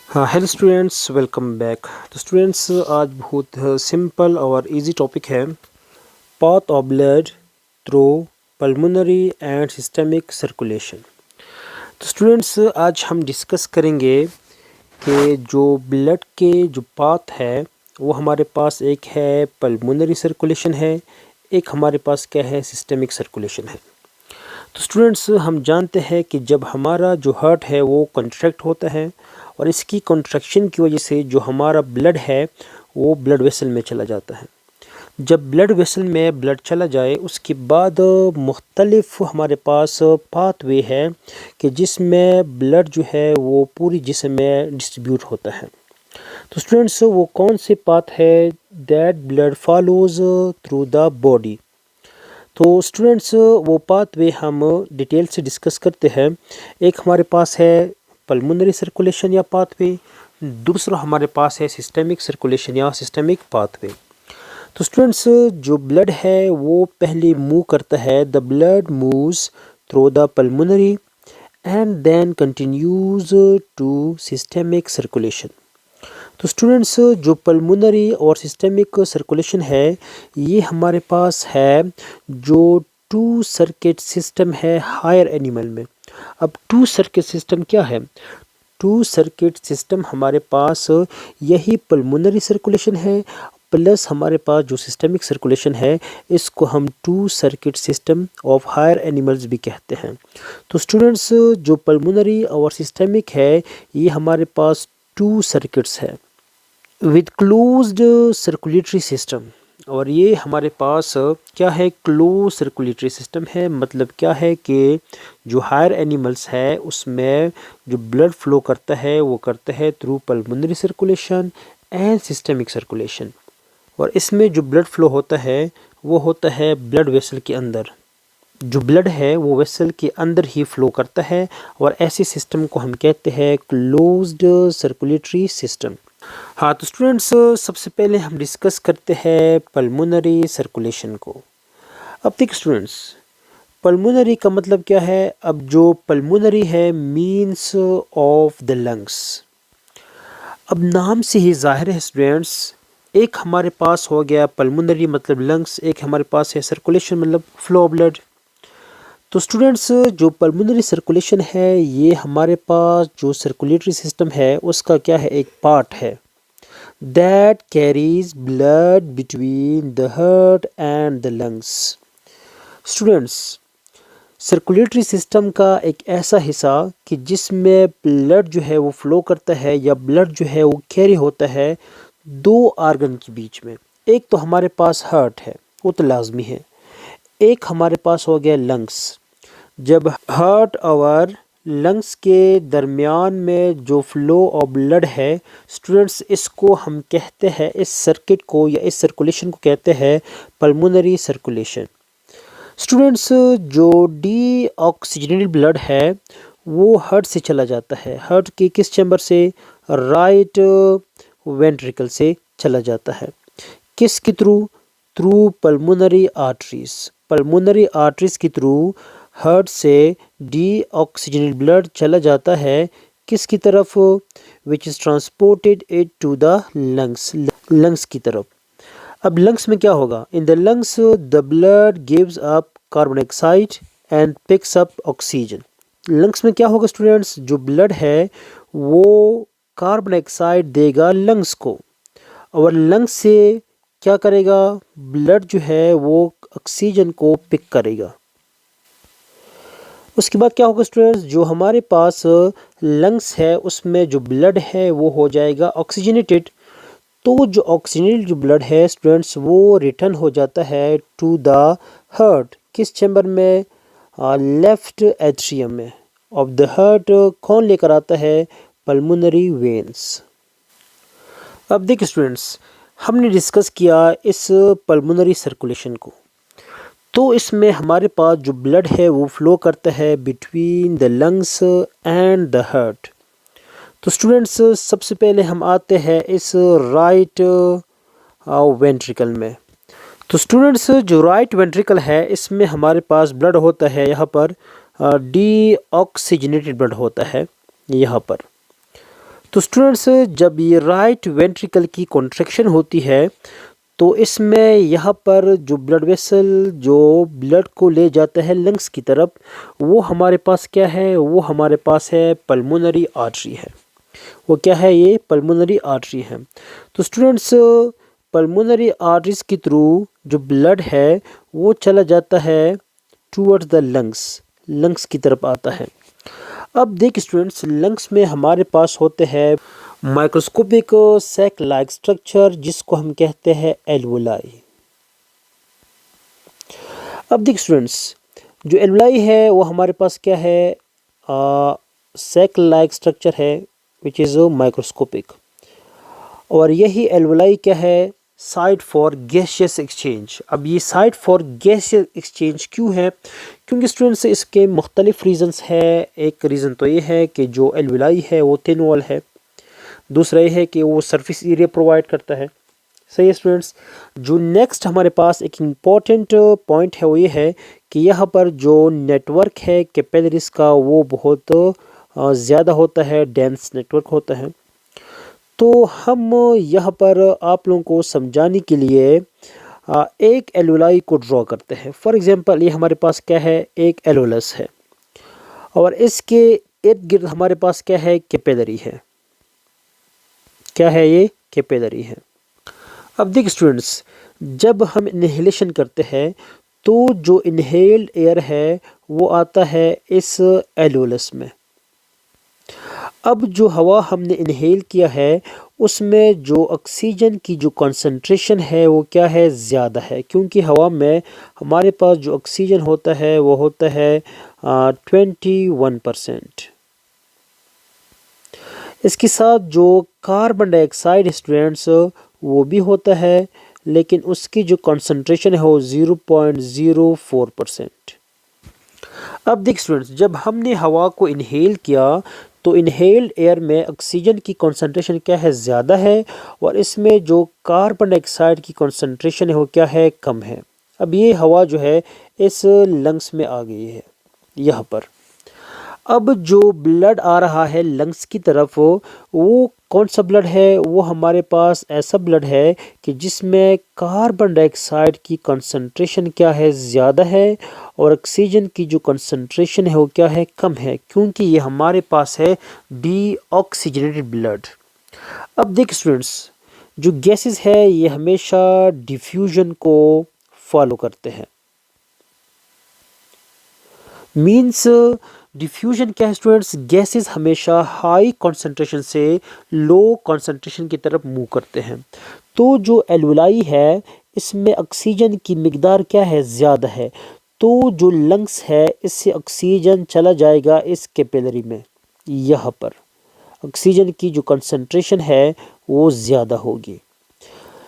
हाँ hello students, welcome back. तो students, आज बहुत सिंपल और इजी टॉपिक है, path of blood through pulmonary and systemic circulation. तो स्टूडेंट्स, आज हम डिस्कस करेंगे कि जो ब्लड के जो पाथ है वो हमारे पास एक है पल्मोनरी सर्कुलेशन है, एक हमारे पास क्या है, सिस्टमिक सर्कुलेशन है। तो स्टूडेंट्स, हम जानते हैं कि जब हमारा जो हार्ट है वो कंट्रैक्ट होता है और इसकी कंट्रैक्शन की वजह से जो हमारा ब्लड है वो ब्लड वेसल में चला जाता है। जब ब्लड वेसल में ब्लड चला जाए उसके बाद मुख्तलिफ हमारे पास पाथवे है कि जिसमें ब्लड जो है वो पूरी जिस्म में डिस्ट्रीब्यूट होता है। तो स्टूडेंट्स, वो कौन से पाथ है? That blood follows through the body. तो स्टूडेंट्स, वो पाथवे हम डिटेल से डिस्कस करते हैं। एक हमारे पास है पल्मोनरी सर्कुलेशन या पाथवे, दूसरा हमारे पास है सिस्टमिक सर्कुलेशन या सिस्टमिक पाथवे। तो स्टूडेंट्स, जो ब्लड है वो पहले मूव करता है, the blood moves through the pulmonary and then continues to systemic circulation. तो स्टूडेंट्स, जो पल्मोनरी और सिस्टमिक सर्कुलेशन है ये हमारे पास है जो टू सर्किट सिस्टम है हायर एनिमल में। अब टू सर्किट सिस्टम क्या है? टू सर्किट सिस्टम हमारे पास यही पल्मोनरी सर्कुलेशन है प्लस हमारे पास जो सिस्टमिक सर्कुलेशन है, इसको हम two circuit system of higher animals भी कहते हैं। तो स्टूडेंट्स, जो पल्मोनरी और सिस्टमिक है ये हमारे पास टू सर्किट्स है विद क्लोज्ड सर्कुलेटरी सिस्टम। और ये हमारे पास क्या है? क्लोज सर्कुलेटरी सिस्टम है। मतलब क्या है कि जो हायर एनिमल्स है उसमें जो ब्लड फ्लो करता है वो करता है through pulmonary circulation and systemic circulation. और इसमें जो ब्लड फ्लो होता है वो होता है ब्लड वेसल के अंदर। जो ब्लड है वो वेसल के अंदर ही फ्लो करता है और ऐसे सिस्टम को हम कहते हैं क्लोज्ड सर्कुलेटरी सिस्टम। हाँ, तो स्टूडेंट्स, सबसे पहले हम डिस्कस करते हैं पल्मोनरी सर्कुलेशन को। अब देखिए स्टूडेंट्स, पल्मोनरी का मतलब क्या है? अब जो पल्मोनरी है मीन्स ऑफ द लंग्स। अब नाम से ही जाहिर है स्टूडेंट्स, एक हमारे पास हो गया पल्मोनरी मतलब लंग्स, एक हमारे पास है सर्कुलेशन मतलब फ्लो ऑफ ब्लड। तो स्टूडेंट्स, जो पल्मोनरी सर्कुलेशन है ये हमारे पास जो सर्कुलेटरी सिस्टम है उसका क्या है? एक पार्ट है that carries blood between the heart and the lungs। Students, circulatory system का एक ऐसा हिस्सा कि जिसमें ब्लड जो है वो फ्लो करता है या ब्लड जो है वो कैरी होता है दो आर्गन के बीच में। एक तो हमारे पास हार्ट है, वो तो लाजमी है। एक हमारे पास हो गया लंग्स। जब हार्ट और लंग्स के दरमियान में जो फ्लो ऑफ ब्लड है स्टूडेंट्स, इसको हम कहते हैं, इस सर्किट को या इस सर्कुलेशन को कहते हैं पल्मोनरी सर्कुलेशन। स्टूडेंट्स, जो डी ऑक्सीजनेटेड ब्लड है वो हार्ट से चला जाता है। हार्ट के किस चैम्बर से? राइट वेंट्रिकल से चला जाता है। किसके through? Through pulmonary arteries. Pulmonary arteries के थ्रू हार्ट से डीऑक्सीजनेटेड ब्लड चला जाता है किसकी तरफ? Which is transported it to the lungs, lungs की तरफ। अब लंग्स में क्या होगा? In the lungs the blood gives up carbon dioxide and picks up oxygen. Lungs में क्या होगा स्टूडेंट्स? जो ब्लड है वो कार्बन डाइऑक्साइड देगा लंग्स को और लंग्स से क्या करेगा? ब्लड जो है वो ऑक्सीजन को पिक करेगा। उसके बाद क्या होगा स्टूडेंट्स? जो हमारे पास लंग्स है उसमें जो ब्लड है वो हो जाएगा ऑक्सीजनेटेड। तो जो ऑक्सीजनेटेड जो ब्लड है स्टूडेंट्स वो रिटर्न हो जाता है टू द हार्ट। किस चैम्बर में? लेफ्ट एट्रियम में ऑफ द हार्ट। कौन लेकर आता है? Pulmonary veins. अब देखिए स्टूडेंट्स, हमने डिस्कस किया इस पल्मोनरी सर्कुलेशन को। तो इसमें हमारे पास जो ब्लड है वो फ्लो करता है between the lungs and the heart. तो स्टूडेंट्स, सबसे पहले हम आते हैं इस राइट वेंट्रिकल में। तो स्टूडेंट्स, जो राइट वेंट्रिकल है इसमें हमारे पास ब्लड होता है यहाँ पर डीऑक्सीजनेटेड ब्लड होता है यहाँ पर। तो स्टूडेंट्स, जब ये राइट वेंट्रिकल की कॉन्ट्रैक्शन होती है तो इसमें यहाँ पर जो ब्लड वेसल जो ब्लड को ले जाता है लंग्स की तरफ, वो हमारे पास क्या है, वो हमारे पास है पल्मोनरी आर्टरी है। वो क्या है, ये पल्मोनरी आर्टरी है। तो स्टूडेंट्स, पल्मोनरी आर्टरीज के थ्रू जो ब्लड है वो चला जाता है टूवर्ड्स द लंग्स की तरफ आता है। अब देख स्टूडेंट्स, लंग्स में हमारे पास होते हैं माइक्रोस्कोपिक सैक लाइक स्ट्रक्चर जिसको हम कहते हैं एल्वोलाई। अब देख स्टूडेंट्स, जो एल्वोलाई है वो हमारे पास क्या है, सैक लाइक स्ट्रक्चर है विच इज़ माइक्रोस्कोपिक। और यही एल्वोलाई क्या है, साइट फॉर गैसियस एक्सचेंज। अब ये साइट फॉर गैसियस एक्सचेंज क्यों है, क्योंकि स्टूडेंट्स इसके मुख्तलिफ रीज़न्स है। एक रीज़न तो ये है कि जो एल्वोलाई है वो थिन वॉल है, दूसरा ये है कि वो सरफेस एरिया प्रोवाइड करता है। सही है स्टूडेंट्स। जो नेक्स्ट हमारे पास एक इम्पॉर्टेंट पॉइंट है वो ये है कि यहाँ पर जो नेटवर्क है कैपिलरीज का वो बहुत ज़्यादा होता है, डेंस नेटवर्क होता है। तो हम यहाँ पर आप लोगों को समझाने के लिए एक एल्वोलाई को ड्रॉ करते हैं। फॉर एग्जांपल ये हमारे पास क्या है, एक एल्वोलस है और इसके इर्द गिर्द हमारे पास क्या है, कैपिलरी है। क्या है ये, कैपिलरी है। अब देख स्टूडेंट्स, जब हम इनहेलेशन करते हैं तो जो इनहेल्ड एयर है वो आता है इस एल्वोलस में। अब जो हवा हमने इनहेल किया है उसमें जो ऑक्सीजन की जो कंसंट्रेशन है वो क्या है, ज़्यादा है, क्योंकि हवा में हमारे पास जो ऑक्सीजन होता है वो होता है 21%। इसके साथ जो कार्बन डाइऑक्साइड स्टूडेंट्स वो भी होता है, लेकिन उसकी जो कंसंट्रेशन है वो 0.04%। अब देख स्टूडेंट्स, जब हमने हवा को इनहेल किया तो इनहेल्ड एयर में ऑक्सीजन की कंसंट्रेशन क्या है, ज़्यादा है, और इसमें जो कार्बन डाइऑक्साइड की कंसंट्रेशन है वो क्या है, कम है। अब ये हवा जो है इस लंग्स में आ गई है यहाँ पर। अब जो ब्लड आ रहा है लंग्स की तरफ वो कौन सा ब्लड है, वो हमारे पास ऐसा ब्लड है कि जिसमें कार्बन डाइऑक्साइड की कंसंट्रेशन क्या है, ज़्यादा है, और ऑक्सीजन की जो कंसंट्रेशन है वो क्या है, कम है, क्योंकि ये हमारे पास है डीऑक्सीजनेटेड ब्लड। अब देख स्टूडेंट्स, जो गैसेस है ये हमेशा डिफ्यूजन को फॉलो करते हैं। मीन्स डिफ्यूजन क्या है स्टूडेंट्स, गैसेस हमेशा हाई कंसंट्रेशन से लो कंसंट्रेशन की तरफ मूव करते हैं। तो जो एल्वोलाई है इसमें ऑक्सीजन की मिकदार क्या है, ज़्यादा है, तो जो लंग्स है इससे ऑक्सीजन चला जाएगा इस कैपिलरी में। यहाँ पर ऑक्सीजन की जो कंसंट्रेशन है वो ज़्यादा होगी।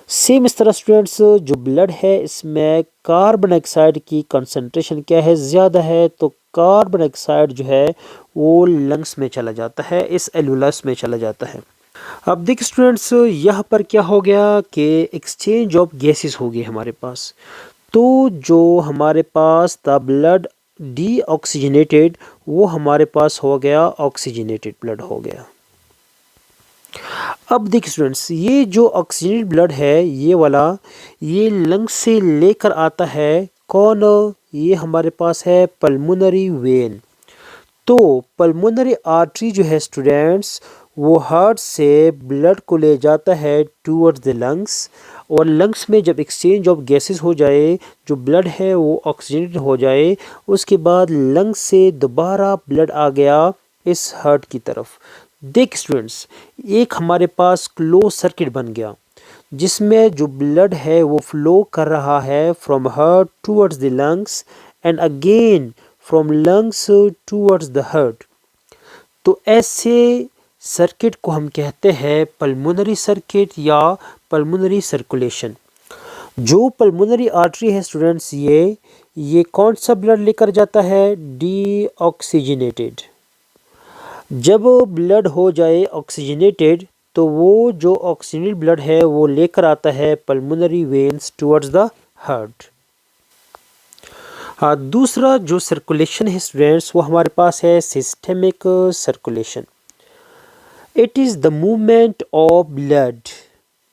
सेम इस तरह स्टूडेंट्स, जो ब्लड है इसमें कार्बन डाइऑक्साइड की कंसंट्रेशन क्या है, ज़्यादा है, तो कार्बन डाइऑक्साइड जो है वो लंग्स में चला जाता है, इस एल्वोलस में चला जाता है। अब देखिए स्टूडेंट्स, यहाँ पर क्या हो गया कि एक्सचेंज ऑफ गैसेस हो गई हमारे पास। तो जो हमारे पास था ब्लड डीऑक्सीजनेटेड वो हमारे पास हो गया ऑक्सीजनेटेड ब्लड हो गया। अब देखिए स्टूडेंट्स, ये जो ऑक्सीजनेटेड ब्लड है ये वाला, ये लंग्स से लेकर आता है कौन, ये हमारे पास है पल्मोनरी वेन। तो पल्मोनरी आर्टरी जो है स्टूडेंट्स वो हार्ट से ब्लड को ले जाता है टूवर्ड्स द लंग्स, और लंग्स में जब एक्सचेंज ऑफ गैसेस हो जाए, जो ब्लड है वो ऑक्सीजनेटेड हो जाए, उसके बाद लंग्स से दोबारा ब्लड आ गया इस हार्ट की तरफ। देख स्टूडेंट्स, एक हमारे पास क्लोज सर्किट बन गया जिसमें जो ब्लड है वो फ्लो कर रहा है from heart towards the lungs and again from lungs towards the heart. तो ऐसे सर्किट को हम कहते हैं पल्मोनरी सर्किट या पल्मोनरी सर्कुलेशन। जो पल्मोनरी आर्टरी है स्टूडेंट्स, ये कौन सा ब्लड लेकर जाता है, डीऑक्सीजनेटेड। जब ब्लड हो जाए ऑक्सीजनेटेड तो वो जो ऑक्सीजनेटेड ब्लड है वो लेकर आता है pulmonary veins towards the heart. दूसरा जो सर्कुलेशन है स्टूडेंट्स वो हमारे पास है systemic circulation. It is the movement of blood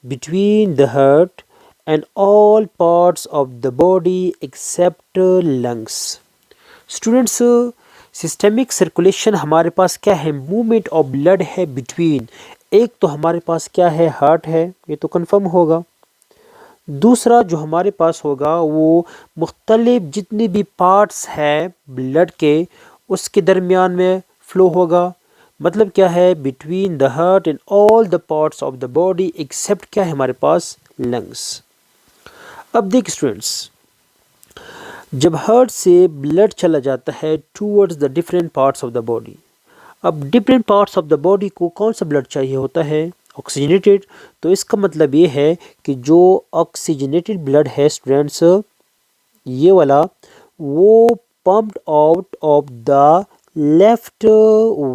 between the heart and all parts of the body except lungs. Students, systemic circulation हमारे पास क्या है? मूवमेंट ऑफ ब्लड है बिटवीन। एक तो हमारे पास क्या है? हार्ट है, ये तो कंफर्म होगा। दूसरा जो हमारे पास होगा वो मुख्तलिफ जितने भी पार्ट्स हैं ब्लड के, उसके दरमियान में फ़्लो होगा। मतलब क्या है? Between the heart and all the parts of the body except क्या है हमारे पास? लंग्स। अब देख स्टूडेंट्स, जब हार्ट से ब्लड चला जाता है towards the different parts of the body, अब different parts of the body को कौन सा ब्लड चाहिए होता है? ऑक्सीजनेटेड। तो इसका मतलब ये है कि जो ऑक्सीजनेटेड ब्लड है स्टूडेंट्स, ये वाला, वो pumped out of the left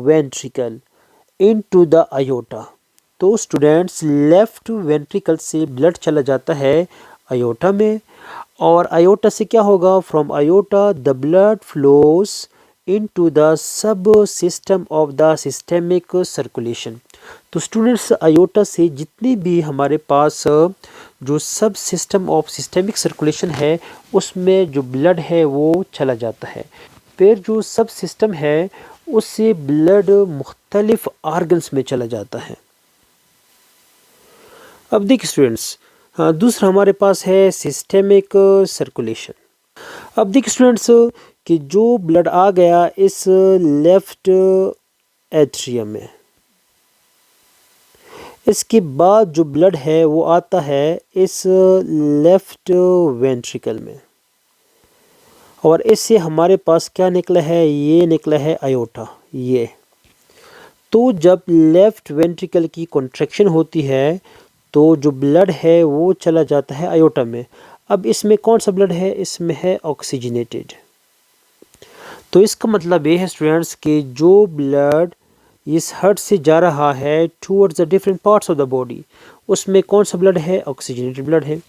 ventricle into the iota. तो स्टूडेंट्स, लेफ्ट वेंट्रिकल से ब्लड चला जाता है आयोटा में, और आयोटा से क्या होगा? From iota the blood flows into the sub system of the systemic circulation. तो स्टूडेंट्स, आयोटा से जितने भी हमारे पास जो सब सिस्टम ऑफ सिस्टेमिक सर्कुलेशन है उसमें जो ब्लड है वो चला जाता है। फिर जो सब सिस्टम है उससे ब्लड मुख्तलिफ आर्गन्स में चला जाता है। अब देखिए स्टूडेंट्स, दूसरा हमारे पास है सिस्टेमिक सर्कुलेशन। अब देखिए स्टूडेंट्स कि जो ब्लड आ गया इस लेफ्ट एट्रियम में, इसके बाद जो ब्लड है वो आता है इस लेफ्ट वेंट्रिकल में, और इससे हमारे पास क्या निकला है? ये निकला है आयोटा, ये। तो जब लेफ्ट वेंट्रिकल की कॉन्ट्रैक्शन होती है तो जो ब्लड है वो चला जाता है आयोटा में। अब इसमें कौन सा ब्लड है? इसमें है ऑक्सीजनेटेड। तो इसका मतलब ये है स्टूडेंट्स कि जो ब्लड इस हार्ट से जा रहा है towards the different parts of the body, उसमें कौन सा ब्लड है? ऑक्सीजनेटेड ब्लड है।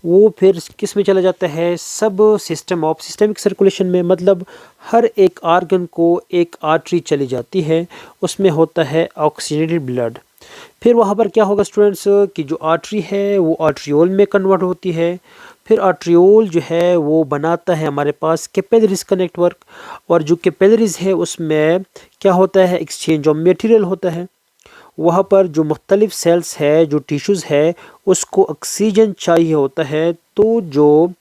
वो फिर किस में चला जाता है? Sub system of systemic circulation में। मतलब हर एक आर्गन को एक आर्टरी चली जाती है, उसमें होता है ऑक्सीजनेटेड ब्लड। फिर वहाँ पर क्या होगा स्टूडेंट्स कि जो आर्टरी है वो आर्ट्रियोल में कन्वर्ट होती है। फिर आर्ट्रियोल जो है वो बनाता है हमारे पास कैपिलरीज का नेटवर्क, और जो कैपिलरीज है उसमें क्या होता है? एक्सचेंज ऑफ मटेरियल होता है। वहाँ पर जो मुख्तलिफ सेल्स है, जो टिश्यूज़ है, उसको ऑक्सीजन चाहिए होता है। तो जो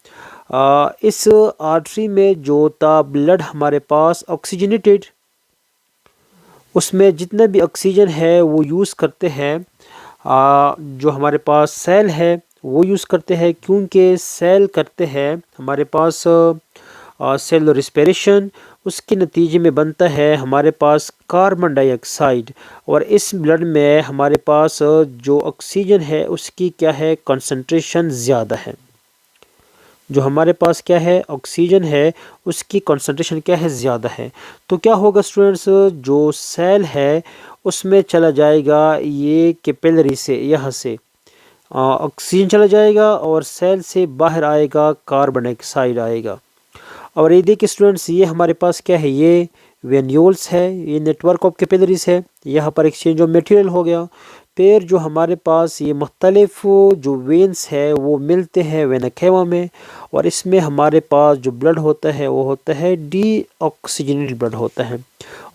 इस आर्टरी में जो था ब्लड हमारे पास ऑक्सीजनेटेड, उसमें जितना भी ऑक्सीजन है वो यूज़ करते हैं जो हमारे पास सेल है वो यूज़ करते हैं, क्योंकि सेल करते हैं हमारे पास सेल रिस्पिरेशन। उसके नतीजे में बनता है हमारे पास कार्बन डाइऑक्साइड, और इस ब्लड में हमारे पास जो ऑक्सीजन है उसकी क्या है? कंसंट्रेशन ज़्यादा है। जो हमारे पास क्या है? ऑक्सीजन है, उसकी कंसंट्रेशन क्या है? ज़्यादा है। तो क्या होगा स्टूडेंट्स? जो सेल है उसमें चला जाएगा ये कैपिलरी से, यहाँ से ऑक्सीजन चला जाएगा, और सेल से बाहर आएगा कार्बन डाइऑक्साइड आएगा। और ये देखिए स्टूडेंट्स, ये हमारे पास क्या है? ये वेन्यूल्स है, ये नेटवर्क ऑफ कैपिलरीज है। यहाँ पर एक्सचेंज ऑफ मटेरियल हो गया। फिर जो हमारे पास ये मुख्तलिफ जो वेन्स है वो मिलते हैं वेना केवा में, और इसमें हमारे पास जो ब्लड होता है वो होता है डीऑक्सीजनेटेड ब्लड होता है।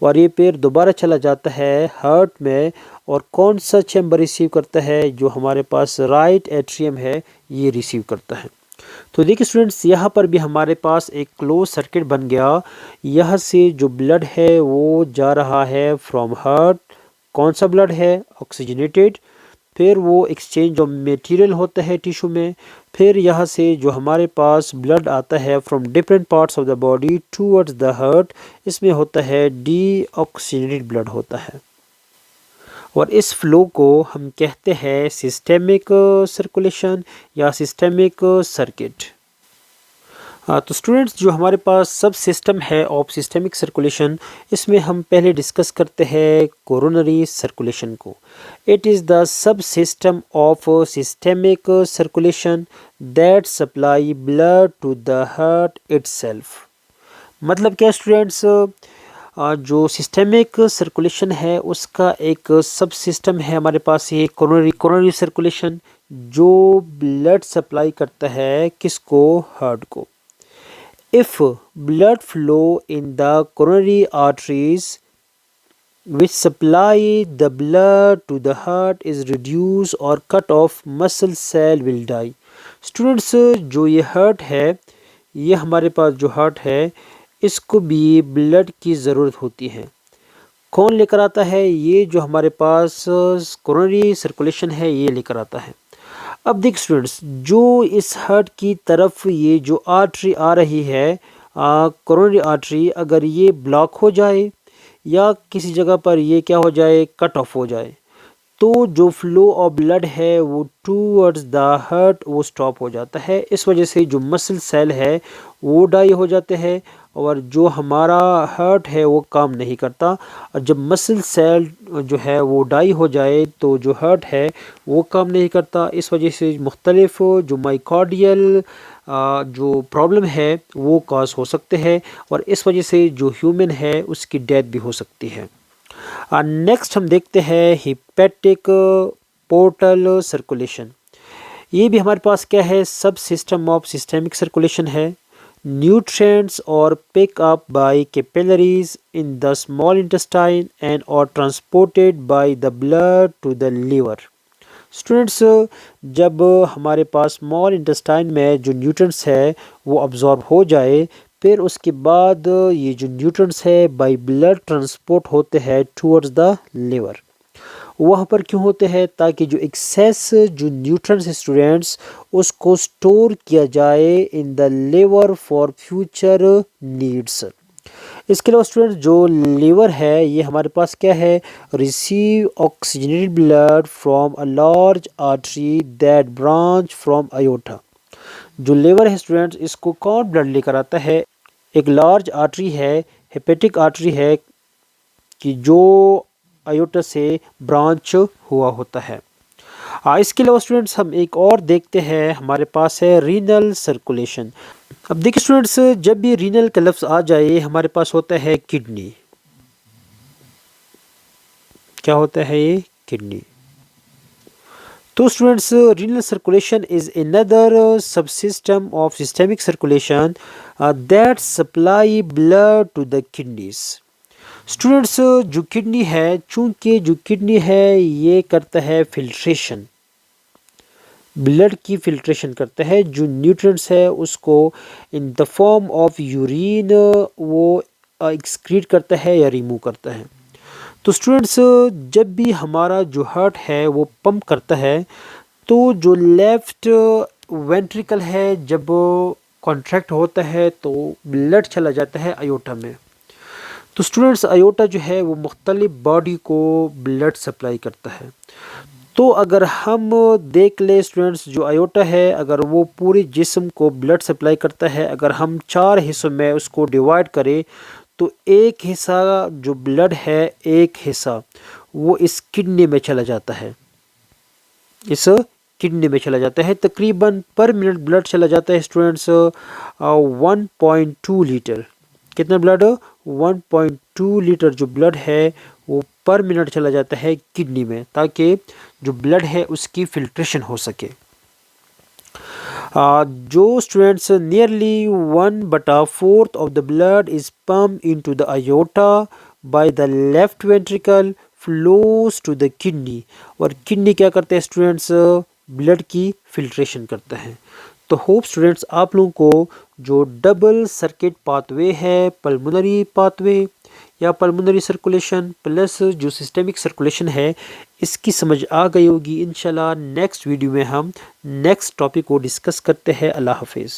और ये फिर दोबारा चला जाता है हार्ट में, और कौन सा चैम्बर रिसीव करता है? जो हमारे पास राइट एट्रियम है ये रिसीव करता है। तो देखिए स्टूडेंट्स, यहाँ पर भी हमारे पास एक क्लोज सर्किट बन गया। यहाँ से जो ब्लड है वो जा रहा है फ्रॉम हार्ट, कौन सा ब्लड है? ऑक्सीजनेटेड। फिर वो एक्सचेंज ऑफ मटेरियल होता है टिश्यू में। फिर यहाँ से जो हमारे पास ब्लड आता है from different parts of the body towards the heart, इसमें होता है डीऑक्सीजनेटेड ब्लड होता है। और इस फ्लो को हम कहते हैं सिस्टेमिक सर्कुलेशन या सिस्टेमिक सर्किट। तो स्टूडेंट्स, जो हमारे पास सब सिस्टम है ऑफ सिस्टेमिक सर्कुलेशन, इसमें हम पहले डिस्कस करते हैं कोरोनरी सर्कुलेशन को। It is the sub system of systemic circulation that supply blood to the heart itself. मतलब क्या स्टूडेंट्स? जो सिस्टेमिक सर्कुलेशन है उसका एक सब सिस्टम है हमारे पास, ये कोरोनरी सर्कुलेशन, जो ब्लड सप्लाई करता है किसको, हार्ट को। If blood flow in the coronary arteries which supply the blood to the heart is reduced or cut off, muscle cell will die। Students, जो ये हार्ट है, ये हमारे पास जो हार्ट है इसको भी ब्लड की ज़रूरत होती है। कौन लेकर आता है? ये जो हमारे पास कोरोनरी सर्कुलेशन है ये लेकर आता है। अब देख स्टूडेंट्स, जो इस हार्ट की तरफ ये जो आर्टरी आ रही है, कोरोनरी आर्टरी, अगर ये ब्लॉक हो जाए या किसी जगह पर ये क्या हो जाए, कट ऑफ हो जाए, तो जो फ्लो ऑफ ब्लड है वो टूवर्ड्स द हार्ट वो स्टॉप हो जाता है। इस वजह से जो मसल सेल है वो डाई हो जाते हैं और जो हमारा हार्ट है वो काम नहीं करता। और जब मसल सेल जो है वो डाई हो जाए तो जो हार्ट है वो काम नहीं करता। इस वजह से मुख्तलिफ जो माइकार्डियल जो प्रॉब्लम है वो कॉज हो सकते हैं और इस वजह से जो ह्यूमन है उसकी डेथ भी हो सकती है। नेक्स्ट हम देखते हैं हिपैटिक पोर्टल सर्कुलेशन। ये भी हमारे पास क्या है, sub system of systemic circulation है। न्यूट्रिएंट्स और pick up by capillaries in the small intestine and और transported by the blood to the liver. Students, जब हमारे पास स्मॉल इंटेस्टाइन में जो न्यूट्रिएंट्स है वो अब्जॉर्ब हो जाए, फिर उसके बाद ये जो न्यूट्रिएंट्स है बाय ब्लड ट्रांसपोर्ट होते हैं टुवर्ड्स द लीवर। वहाँ पर क्यों होते हैं? ताकि जो एक्सेस जो न्यूट्रिएंट्स है स्टूडेंट्स उसको स्टोर किया जाए in the liver for future needs. इसके अलावा स्टूडेंट्स, जो लीवर है ये हमारे पास क्या है, receive oxygenated blood from a large artery that branch from aorta. जो लीवर है स्टूडेंट्स इसको कौन ब्लड लेकर आता है? एक लार्ज आर्टरी है, हेपेटिक आर्टरी है कि जो अयोटा से ब्रांच हुआ होता है। इसके अलावा स्टूडेंट्स हम एक और देखते हैं, हमारे पास है रीनल सर्कुलेशन। अब देखिए स्टूडेंट्स, जब भी रीनल का लफ्ज़ आ जाए हमारे पास होता है किडनी। क्या होता है ये? किडनी। तो students, renal circulation is another sub system of systemic circulation that supply blood to the kidneys. Students, जो किडनी है, चूंकि जो किडनी है ये करता है फिल्ट्रेशन, ब्लड की फिल्ट्रेशन करता है, जो न्यूट्रिएंट्स है उसको in the form of urine वो एक्सक्रीट करता है या रिमूव करता है। तो स्टूडेंट्स, जब भी हमारा जो हार्ट है वो पंप करता है तो जो लेफ्ट वेंट्रिकल है जब कॉन्ट्रैक्ट होता है तो ब्लड चला जाता है अयोटा में। तो स्टूडेंट्स, अयोटा जो है वो मुख्तलिफ बॉडी को ब्लड सप्लाई करता है। तो अगर हम देख ले स्टूडेंट्स, जो अयोटा है अगर वो पूरे जिस्म को ब्लड सप्लाई करता है, अगर हम 4 हिस्सों में उसको डिवाइड करें तो एक हिस्सा जो ब्लड है, एक हिस्सा वो इस किडनी में चला जाता है, इस किडनी में चला जाता है। तकरीबन पर मिनट ब्लड चला जाता है स्टूडेंट्स 1.2 लीटर। कितना ब्लड? 1.2 लीटर जो ब्लड है वो पर मिनट चला जाता है किडनी में, ताकि जो ब्लड है उसकी फिल्ट्रेशन हो सके। जो students, nearly 1/4 of the blood is pump into the aorta by the left ventricle flows to the kidney. और किडनी क्या करते हैं स्टूडेंट्स? ब्लड की फिल्ट्रेशन करता है। तो होप स्टूडेंट्स आप लोगों को जो डबल सर्किट पाथवे है, पल्मोनरी पाथवे या पल्मोनरी सर्कुलेशन प्लस जो सिस्टेमिक सर्कुलेशन है, इसकी समझ आ गई होगी। इंशाल्लाह नेक्स्ट वीडियो में हम नेक्स्ट टॉपिक को डिस्कस करते हैं। अल्लाह हाफिज़।